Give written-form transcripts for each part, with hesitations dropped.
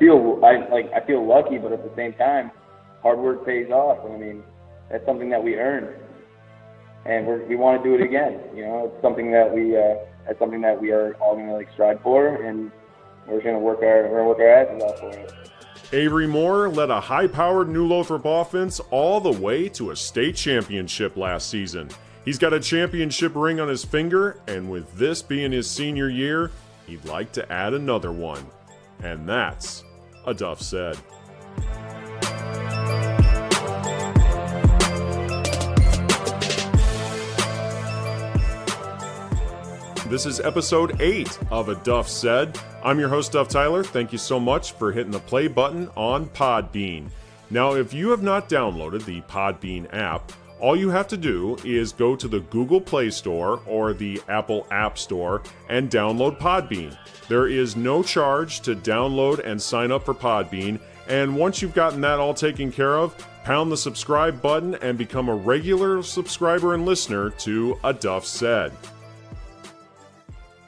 feel lucky, but at the same time, hard work pays off. And I mean, that's something that we earned, and we want to do it again. You know, it's something that we are all going to strive for, and we're going to work our asses off for it. Avery Moore led a high-powered New Lothrop offense all the way to a state championship last season. He's got a championship ring on his finger, and with this being his senior year, he'd like to add another one. And that's a Duff said. This is episode 8 of A Duff Said. I'm your host, Duff Tyler. Thank you so much for hitting the play button on Podbean. Now, if you have not downloaded the Podbean app, all you have to do is go to the Google Play Store or the Apple App Store and download Podbean. There is no charge to download and sign up for Podbean, and once you've gotten that all taken care of, pound the subscribe button and become a regular subscriber and listener to A Duff Said.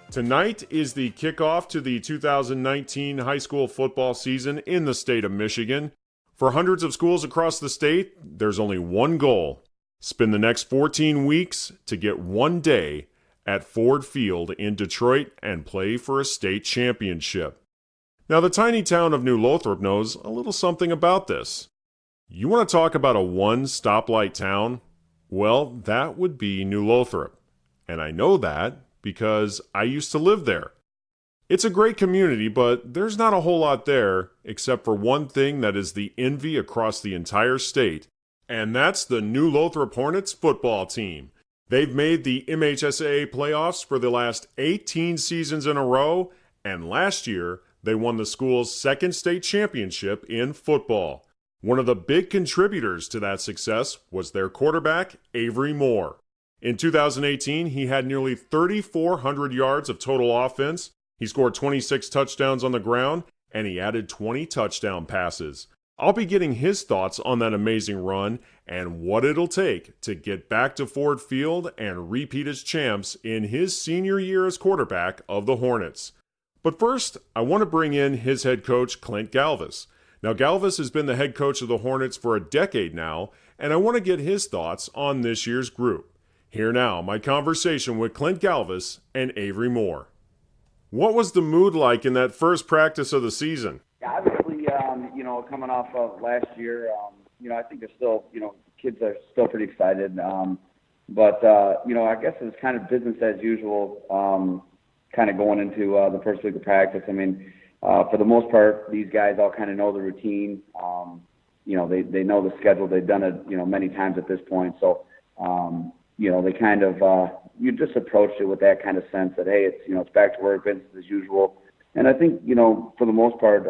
Tonight is the kickoff to the 2019 high school football season in the state of Michigan. For hundreds of schools across the state, there's only one goal: spend the next 14 weeks to get one day at Ford Field in Detroit and play for a state championship. Now, the tiny town of New Lothrop knows a little something about this. You want to talk about a one-stoplight town? Well, that would be New Lothrop. And I know that because I used to live there. It's a great community, but there's not a whole lot there except for one thing that is the envy across the entire state, and that's the New Lothrop Hornets football team. They've made the MHSAA playoffs for the last 18 seasons in a row, and last year they won the school's second state championship in football. One of the big contributors to that success was their quarterback, Avery Moore. In 2018, he had nearly 3,400 yards of total offense. He scored 26 touchdowns on the ground, and he added 20 touchdown passes. I'll be getting his thoughts on that amazing run and what it'll take to get back to Ford Field and repeat as champs in his senior year as quarterback of the Hornets. But first, I want to bring in his head coach, Clint Galvas. Now, Galvas has been the head coach of the Hornets for a decade now, and I want to get his thoughts on this year's group. Here now, my conversation with Clint Galvas and Avery Moore. What was the mood like in that first practice of the season? Yeah, obviously, coming off of last year, I think they're still, kids are still pretty excited. But I guess it's kind of business as usual, kind of going into the first week of practice. I mean, for the most part, these guys all kind of know the routine. They know the schedule. They've done it, many times at this point. So, they kind of, you just approached it with that kind of sense that, hey, it's back to work, business as usual. And I think, for the most part,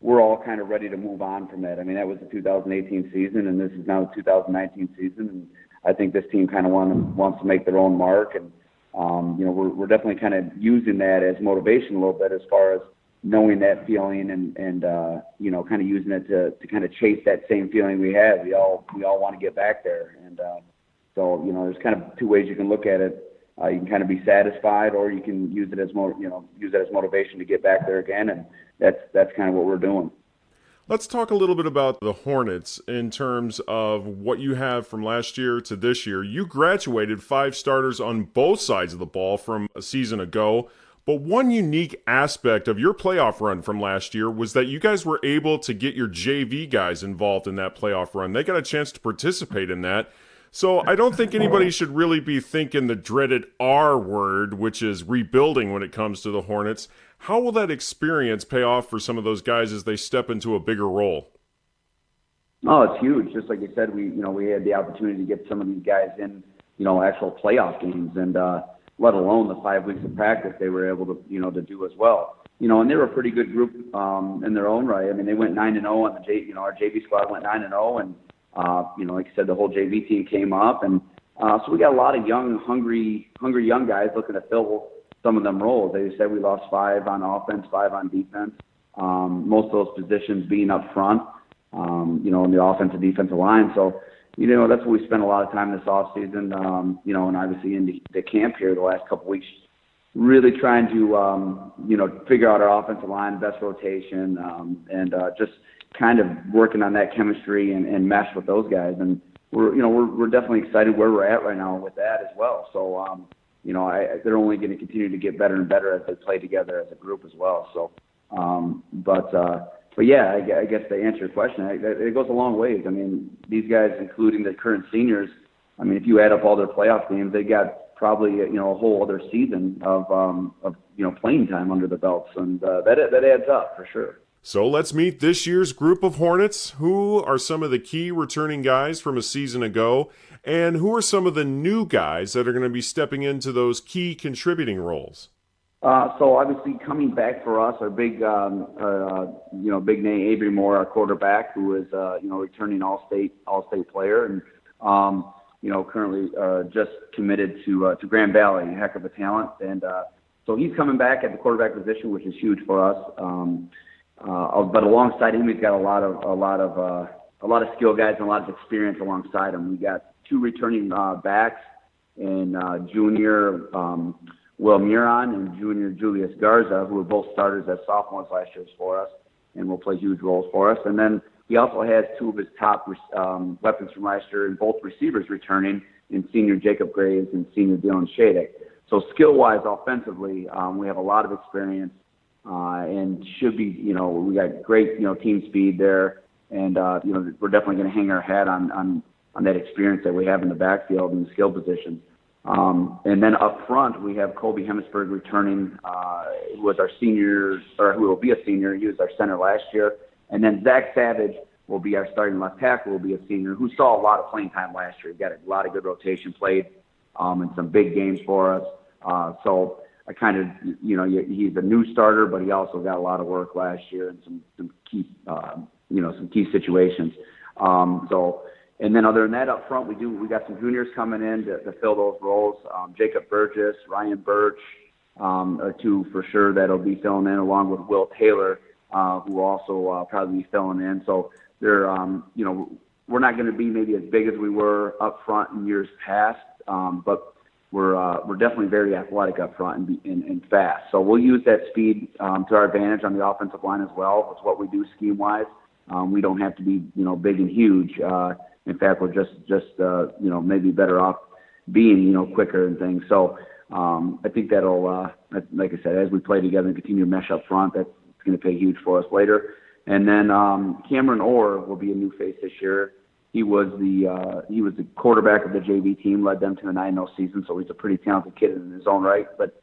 we're all kind of ready to move on from that. I mean, that was the 2018 season, and this is now the 2019 season. And I think this team kind of wants to make their own mark. And, we're definitely kind of using that as motivation a little bit as far as knowing that feeling and kind of using it to kind of chase that same feeling we had. We all want to get back there. And, so, there's kind of two ways you can look at it. You can kind of be satisfied, or you can use it as motivation to get back there again, and that's kind of what we're doing. Let's talk a little bit about the Hornets in terms of what you have from last year to this year. You graduated 5 starters on both sides of the ball from a season ago, but one unique aspect of your playoff run from last year was that you guys were able to get your JV guys involved in that playoff run. They got a chance to participate in that. So I don't think anybody should really be thinking the dreaded R word, which is rebuilding when it comes to the Hornets. How will that experience pay off for some of those guys as they step into a bigger role? Oh, it's huge. Just like you said, we had the opportunity to get some of these guys in, actual playoff games, and let alone the 5 weeks of practice they were able to, to do as well. And they were a pretty good group in their own right. I mean, they went 9-0 on the our JV squad went 9-0, and like I said, the whole JV team came up, and so we got a lot of young, hungry young guys looking to fill some of them roles. They said we lost 5 on offense, 5 on defense. Most of those positions being up front, in the offensive defensive line. So, that's what we spent a lot of time this off season. And obviously in the camp here the last couple weeks, really trying to, figure out our offensive line, best rotation, and just kind of working on that chemistry and mesh with those guys. And we're definitely excited where we're at right now with that as well. So, they're only going to continue to get better and better as they play together as a group as well. So, but yeah, I guess to answer your question, it goes a long ways. I mean, these guys, including the current seniors, I mean, if you add up all their playoff games, they got probably a whole other season of playing time under the belts, and that adds up for sure. So let's meet this year's group of Hornets. Who are some of the key returning guys from a season ago, and who are some of the new guys that are going to be stepping into those key contributing roles? So obviously coming back for us, our big name Avery Moore, our quarterback, who is returning all-state player, and currently just committed to Grand Valley, a heck of a talent, and so he's coming back at the quarterback position, which is huge for us. But alongside him, he's got a lot of skill guys and a lot of experience alongside him. We got two returning backs in junior Will Muron and junior Julius Garza, who were both starters as sophomores last year for us and will play huge roles for us. And then he also has two of his top weapons from last year, and both receivers returning in senior Jacob Graves and senior Dylan Shadek. So skill-wise, offensively, we have a lot of experience and should be, we got great, team speed there. And, we're definitely going to hang our hat on that experience that we have in the backfield and the skill positions. And then up front, we have Colby Hemsberg returning, who was our senior, or who will be a senior. He was our center last year. And then Zach Savage will be our starting left tackle, will be a senior, who saw a lot of playing time last year. He got a lot of good rotation played in some big games for us. So I kind of, he's a new starter, but he also got a lot of work last year in some key, some key situations. And then other than that, up front, we got some juniors coming in to fill those roles. Jacob Burgess, Ryan Birch are two for sure that'll be filling in, along with Will Taylor, who will also probably be filling in. So they're, we're not going to be maybe as big as we were up front in years past, but we're definitely very athletic up front and fast. So we'll use that speed to our advantage on the offensive line as well. It's what we do scheme-wise. We don't have to be, big and huge. In fact, we're just maybe better off being, quicker and things. So I think that'll, like I said, as we play together and continue to mesh up front, that's going to pay huge for us later. And then Cameron Orr will be a new face this year. He was the quarterback of the JV team, led them to a 9-0 season, so he's a pretty talented kid in his own right. But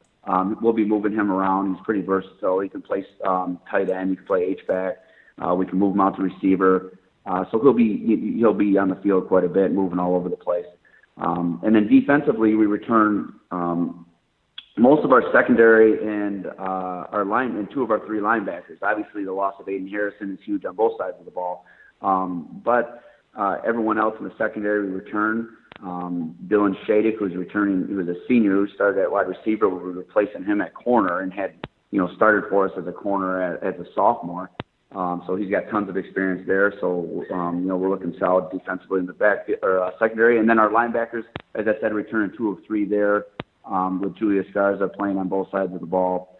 we'll be moving him around. He's pretty versatile. He can play tight end. He can play H-back. We can move him out to receiver. So he'll be on the field quite a bit, moving all over the place. And then defensively, we return most of our secondary and our line and two of our three linebackers. Obviously, the loss of Aiden Harrison is huge on both sides of the ball. But everyone else in the secondary we return. Dylan Shadek, who's returning, he was a senior who started at wide receiver. We were replacing him at corner and had started for us as a corner as a sophomore. So he's got tons of experience there. So, we're looking solid defensively in the back or secondary. And then our linebackers, as I said, returning 2 of 3 there with Julius Garza playing on both sides of the ball.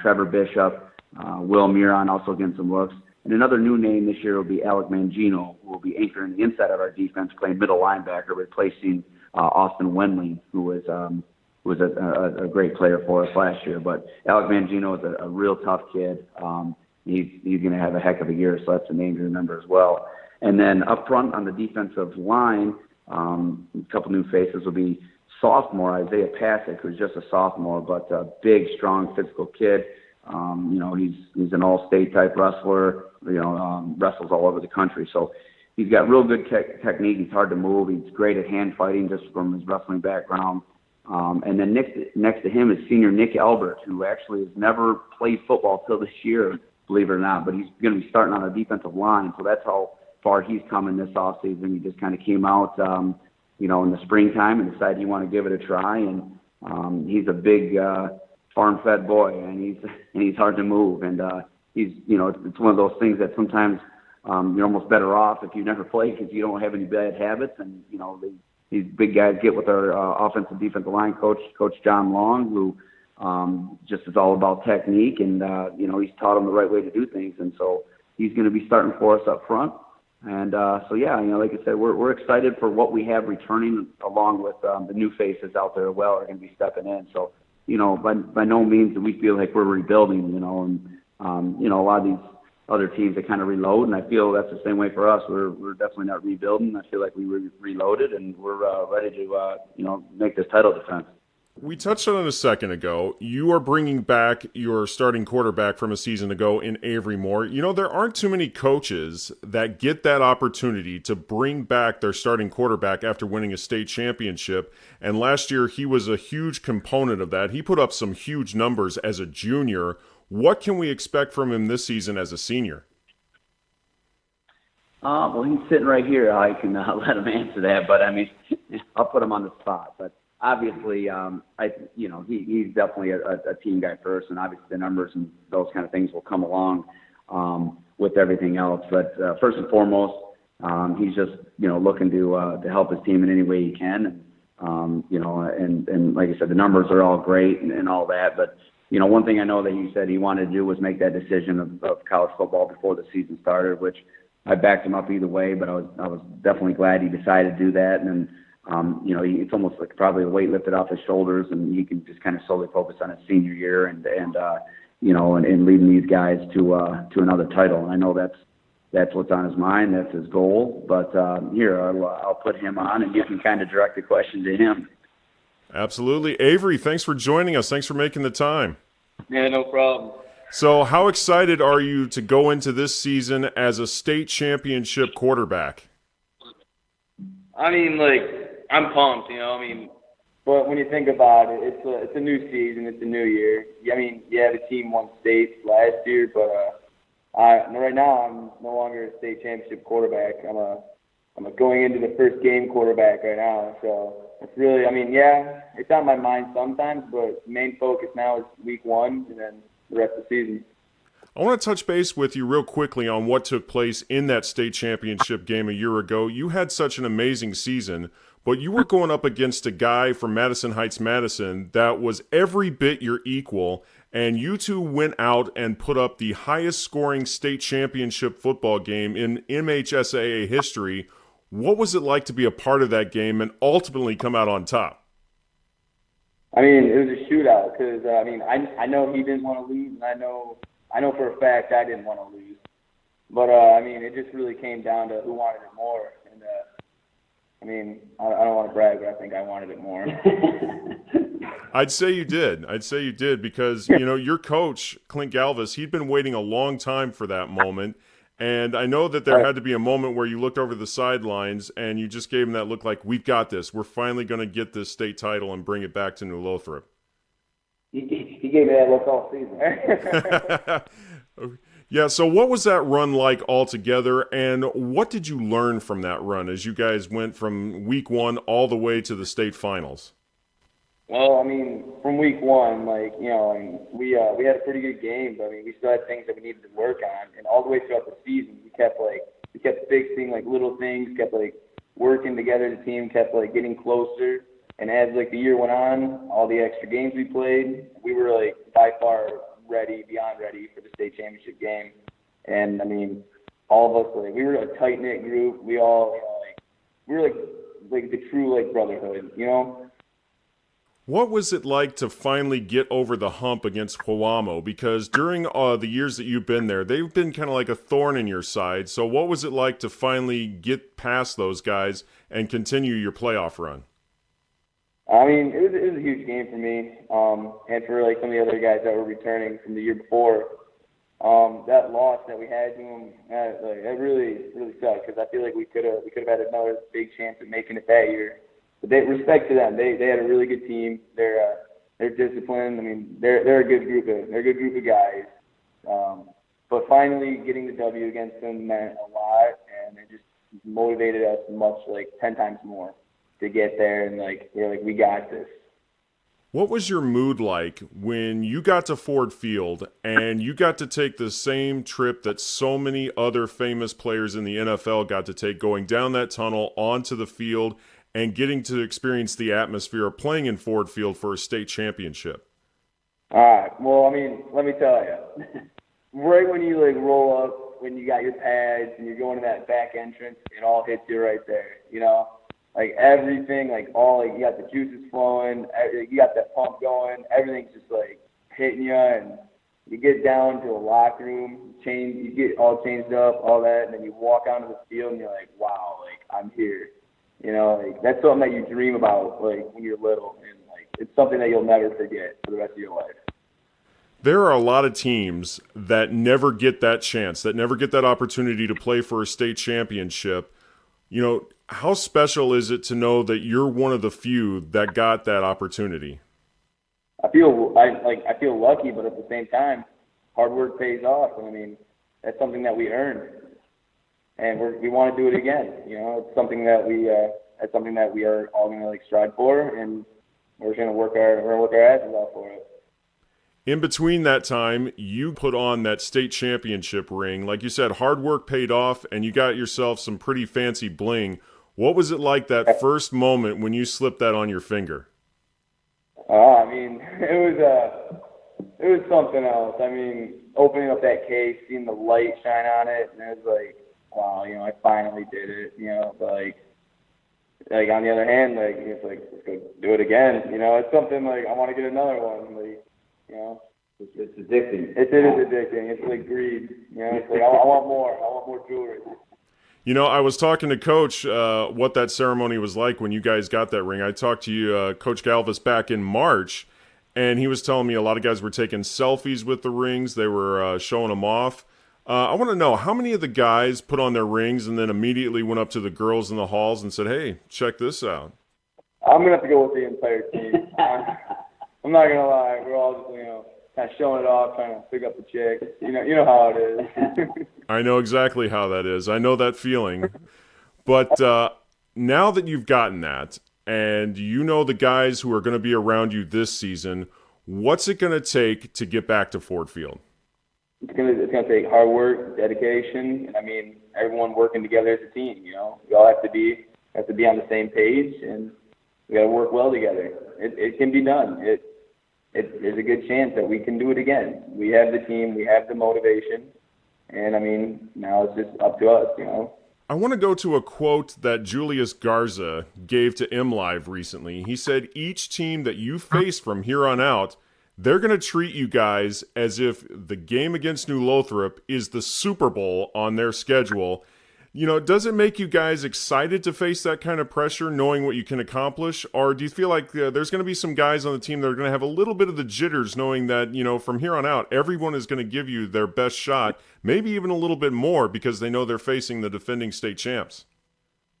Trevor Bishop, Will Muron also getting some looks. And another new name this year will be Alec Mangino, who will be anchoring the inside of our defense, playing middle linebacker, replacing Austin Wendling, who was a great player for us last year. But Alec Mangino is a real tough kid. He's going to have a heck of a year, so that's a name to remember as well. And then up front on the defensive line, a couple new faces will be sophomore Isaiah Pasek, who's just a sophomore, but a big, strong, physical kid. He's an all-state type wrestler. Wrestles all over the country. So he's got real good technique. He's hard to move. He's great at hand fighting just from his wrestling background. And then next to him is senior Nick Albert, who actually has never played football till this year, believe it or not, but he's going to be starting on a defensive line. So that's how far he's coming this offseason. He just kind of came out, in the springtime and decided he wanted to give it a try. And he's a big farm-fed boy, and he's hard to move. And it's one of those things that sometimes you're almost better off if you never play because you don't have any bad habits. And these big guys get with our offensive defensive line coach John Long, who just is all about technique, and he's taught him the right way to do things, and so he's going to be starting for us up front. And so yeah, like I said, we're excited for what we have returning, along with the new faces out there as well are going to be stepping in. So by no means do we feel like we're rebuilding, and a lot of these other teams that kind of reload, and I feel that's the same way for us. We're definitely not rebuilding. I feel like we reloaded, and we're ready to make this title defense. We touched on it a second ago. You are bringing back your starting quarterback from a season ago in Avery Moore. There aren't too many coaches that get that opportunity to bring back their starting quarterback after winning a state championship. And last year, he was a huge component of that. He put up some huge numbers as a junior. What can we expect from him this season as a senior? Well, he's sitting right here. I can let him answer that, but I mean, I'll put him on the spot. But obviously, he's definitely a team guy first, and obviously the numbers and those kind of things will come along with everything else. But first and foremost, he's just looking to help his team in any way he can, and like I said, the numbers are all great and all that. But one thing I know that he said he wanted to do was make that decision of college football before the season started, which I backed him up either way. But I was definitely glad he decided to do that, and it's almost like probably a weight lifted off his shoulders, and he can just kind of solely focus on his senior year and leading these guys to another title. And I know that's what's on his mind. That's his goal. But here, I'll put him on, and you can kind of direct the question to him. Absolutely. Avery, thanks for joining us. Thanks for making the time. Yeah, no problem. So how excited are you to go into this season as a state championship quarterback? I mean, I'm pumped, but when you think about it, it's a new season, it's a new year. I mean, yeah, the team won state last year, but right now I'm no longer a state championship quarterback. I'm a going into the first game quarterback right now. So it's really, it's on my mind sometimes, but main focus now is week 1 and then the rest of the season. I want to touch base with you real quickly on what took place in that state championship game a year ago. You had such an amazing season, but you were going up against a guy from Madison Heights, Madison that was every bit your equal, and you two went out and put up the highest scoring state championship football game in MHSAA history. What was it like to be a part of that game and ultimately come out on top? I mean, it was a shootout because, I know he didn't want to lose, and I know for a fact I didn't want to lose. But, it just really came down to who wanted it more. And, I don't want to brag, but I think I wanted it more. I'd say you did because, your coach, Clint Galvas, he'd been waiting a long time for that moment. And I know that there had to be a moment where you looked over the sidelines and you just gave him that look like, we've got this. We're finally going to get this state title and bring it back to New Lothrop. He gave me that look all season. Yeah, so what was that run like altogether, and what did you learn from that run as you guys went from week 1 all the way to the state finals? Well, from week 1, we had a pretty good game, but we still had things that we needed to work on, and all the way throughout the season, we kept fixing little things, kept working together as a team, kept getting closer, and as the year went on, all the extra games we played, we were by far beyond ready for the state championship game, and all of us we were a tight knit group. We all we were the true brotherhood, What was it like to finally get over the hump against Pewamo? Because during the years that you've been there, they've been kind of like a thorn in your side. So what was it like to finally get past those guys and continue your playoff run? It was a huge game for me, and for some of the other guys that were returning from the year before. That loss that we had to them, it really sucked because I feel like we could have had another big chance at making it that year. But respect to them, they had a really good team. They're disciplined. They're a good group of guys. But finally getting the W against them meant a lot, and it just motivated us much 10 times more to get there, and we got this. What was your mood like when you got to Ford Field and you got to take the same trip that so many other famous players in the NFL got to take, going down that tunnel onto the field and getting to experience the atmosphere of playing in Ford Field for a state championship? All right. Well, I mean, let me tell you. Right when you like roll up, when you got your pads and you're going to that back entrance, it all hits you right there. You know, like everything, like all like you got the juices flowing, you got that pump going. Everything's just like hitting you, and you get down to the locker room, you get all changed up, all that, and then you walk onto the field and you're like, wow, like I'm here. You know, like that's something that you dream about, like when you're little, and like it's something that you'll never forget for the rest of your life. There are a lot of teams that never get that chance, that never get that opportunity to play for a state championship. You know, how special is it to know that you're one of the few that got that opportunity? I feel lucky, but at the same time, hard work pays off. And I mean, that's something that we earned, and we want to do it again. You know, it's something that we are all going to like strive for, and we're going to work our asses off for it. In between that time, you put on that state championship ring. Like you said, hard work paid off, and you got yourself some pretty fancy bling. What was it like that first moment when you slipped that on your finger? I mean, it was something else. I mean, opening up that case, seeing the light shine on it, and it was like, wow, you know, I finally did it. You know, but like on the other hand, like it's like let's go do it again. You know, it's something like I want to get another one. Like, you know, It's addicting. it is addicting. It's like greed. You know, it's like I want more. I want more jewelry. You know, I was talking to Coach what that ceremony was like when you guys got that ring. I talked to you, Coach Galvas, back in March, and he was telling me a lot of guys were taking selfies with the rings. They were showing them off. I want to know, how many of the guys put on their rings and then immediately went up to the girls in the halls and said, hey, check this out? I'm going to have to go with the entire team. I'm not going to lie. We're all just, you know, kind of showing it off, trying to pick up the chick. You know how it is. I know exactly how that is. I know that feeling. But now that you've gotten that, and you know the guys who are going to be around you this season, what's it going to take to get back to Ford Field? It's gonna take hard work, dedication, and I mean everyone working together as a team. You know, we all have to be on the same page, and we got to work well together. It can be done. There's a good chance that we can do it again. We have the team, we have the motivation, and I mean now it's just up to us. You know. I want to go to a quote that Julius Garza gave to MLive recently. He said, each team that you face from here on out, they're going to treat you guys as if the game against New Lothrop is the Super Bowl on their schedule. You know, does it make you guys excited to face that kind of pressure, knowing what you can accomplish? Or do you feel like there's going to be some guys on the team that are going to have a little bit of the jitters, knowing that, you know, from here on out, everyone is going to give you their best shot, maybe even a little bit more because they know they're facing the defending state champs?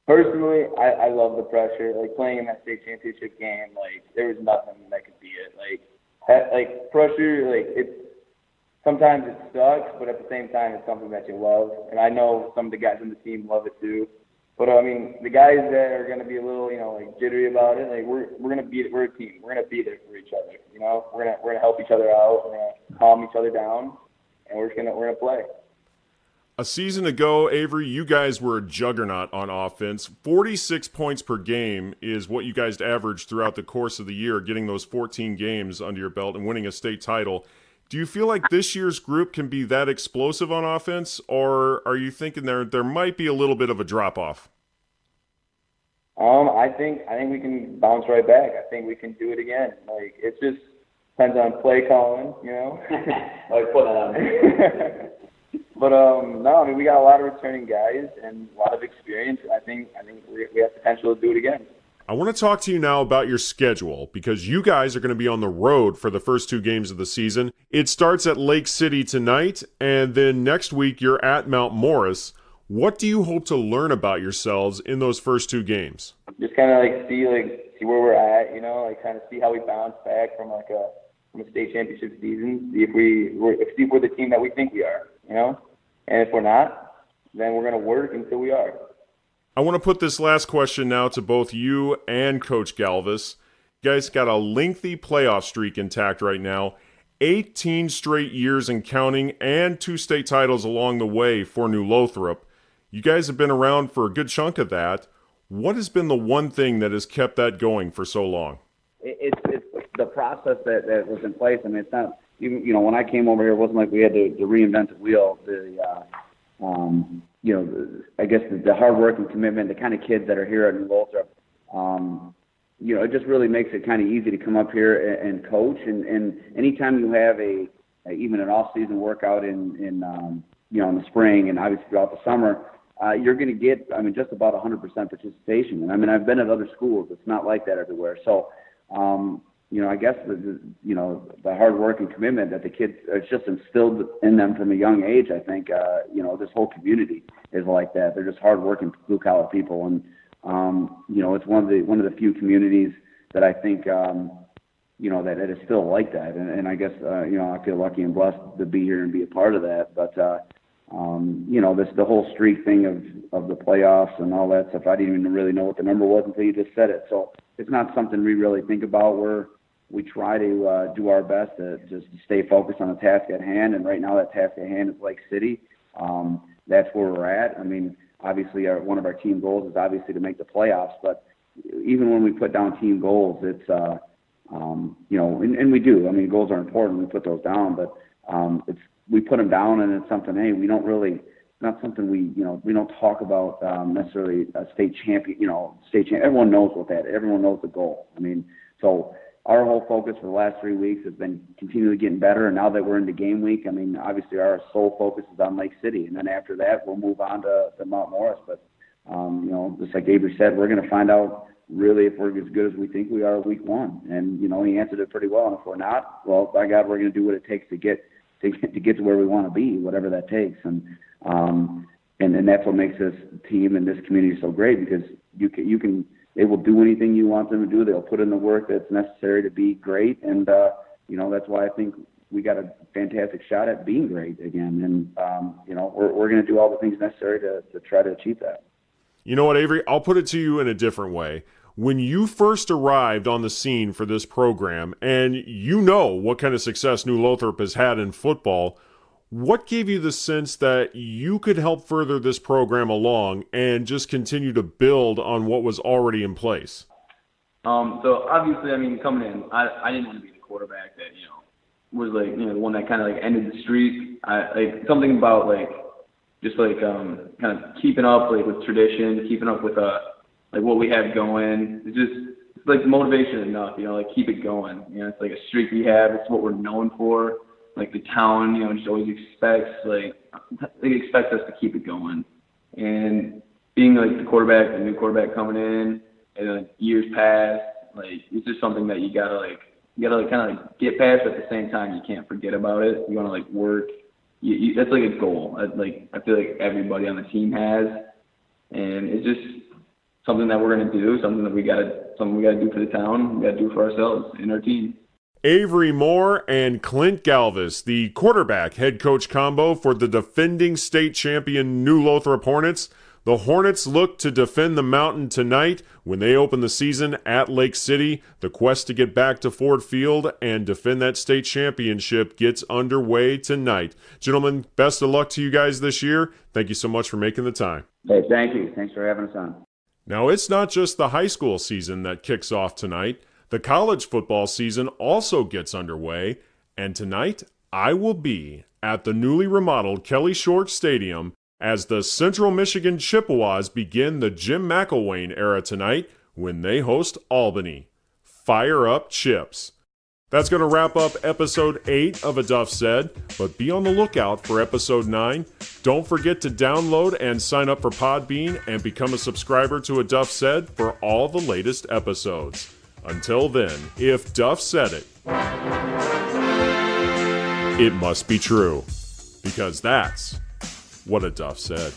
Personally, I love the pressure. Like playing in that state championship game, like there was nothing that could beat it. Like pressure, like sometimes it sucks, but at the same time, it's something that you love. And I know some of the guys on the team love it too. But I mean, the guys that are going to be a little, you know, like jittery about it, like we're going to be, we're a team. We're going to be there for each other. You know, we're going to help each other out. We're going to calm each other down, and we're going to play. A season ago, Avery, you guys were a juggernaut on offense. 46 points per game is what you guys averaged throughout the course of the year, getting those 14 games under your belt and winning a state title. Do you feel like this year's group can be that explosive on offense, or are you thinking there might be a little bit of a drop-off? I think we can bounce right back. I think we can do it again. Like it just depends on play calling, you know. Like put that on. But no, I mean we got a lot of returning guys and a lot of experience. I think we have potential to do it again. I want to talk to you now about your schedule because you guys are going to be on the road for the first 2 games of the season. It starts at Lake City tonight, and then next week you're at Mount Morris. What do you hope to learn about yourselves in those first 2 games? Just kind of see where we're at, you know, like kind of see how we bounce back from a state championship season. See if we're the team that we think we are, you know. And if we're not, then we're going to work until we are. I want to put this last question now to both you and Coach Galvas. You guys got a lengthy playoff streak intact right now. 18 straight years and counting, and 2 state titles along the way for New Lothrop. You guys have been around for a good chunk of that. What has been the one thing that has kept that going for so long? It's the process that was in place. I mean, it's not even, when I came over here, it wasn't like we had to reinvent the wheel. I guess the hard work and commitment, the kind of kids that are here at New Lothrop, it just really makes it kind of easy to come up here and coach. And anytime you have even an off-season workout in the spring and obviously throughout the summer, you're going to get, just about 100% participation. And I've been at other schools. It's not like that everywhere. So, I guess the hard work and commitment that the kids, it's just instilled in them from a young age. I think, this whole community is like that. They're just hard-working, blue-collar people. And, it's one of the few communities that I think, that it is still like that. And I guess, I feel lucky and blessed to be here and be a part of that. But, the whole streak thing of the playoffs and all that stuff, I didn't even really know what the number was until you just said it. So it's not something we really think about. We try to do our best to just stay focused on the task at hand. And right now that task at hand is Lake City. That's where we're at. Obviously one of our team goals is obviously to make the playoffs, but even when we put down team goals, it's, and we do. Goals are important. We put those down, but we put them down, and it's something. Hey, we don't really. It's not something we don't talk about necessarily a state champion. Everyone knows what that. Everyone knows the goal. So our whole focus for the last 3 weeks has been continually getting better, and now that we're into game week, obviously our sole focus is on Lake City, and then after that we'll move on to Mount Morris. But just like Avery said, we're going to find out really if we're as good as we think we are week one, and he answered it pretty well. And if we're not, well, by God, we're going to do what it takes to get to where we want to be, whatever that takes. And that's what makes this team and this community so great, because they will do anything you want them to do. They'll put in the work that's necessary to be great. And, that's why I think we got a fantastic shot at being great again. And, we're going to do all the things necessary to try to achieve that. You know what, Avery? I'll put it to you in a different way. When you first arrived on the scene for this program, and what kind of success New Lothrop has had in football, what gave you the sense that you could help further this program along and just continue to build on what was already in place? So obviously, coming in, I didn't want to be the quarterback that, was the one that kind of ended the streak. Something about kind of keeping up with tradition, keeping up with what we have going. It's motivation enough, keep it going. It's like a streak we have. It's what we're known for. The town, just always expects, they expect us to keep it going. And being the new quarterback coming in, and years pass, it's just something that you gotta kind of get past, but at the same time you can't forget about it. You want to work. That's a goal. I feel like everybody on the team has, and it's just something that we're going to do, something we got to do for the town, we got to do for ourselves and our team. Avery Moore and Clint Galvas, the quarterback head coach combo for the defending state champion New Lothrop Hornets. The Hornets look to defend the mountain tonight when they open the season at Lake City. The quest to get back to Ford Field and defend that state championship gets underway tonight. Gentlemen, best of luck to you guys this year. Thank you so much for making the time. Hey, thank you. Thanks for having us on. Now, it's not just the high school season that kicks off tonight. The college football season also gets underway, and tonight I will be at the newly remodeled Kelly Short Stadium as the Central Michigan Chippewas begin the Jim McElwain era tonight when they host Albany. Fire up, Chips. That's going to wrap up episode 8 of A Duff Said, but be on the lookout for episode 9. Don't forget to download and sign up for Podbean and become a subscriber to A Duff Said for all the latest episodes. Until then, if Duff said it, it must be true, because that's what a Duff said.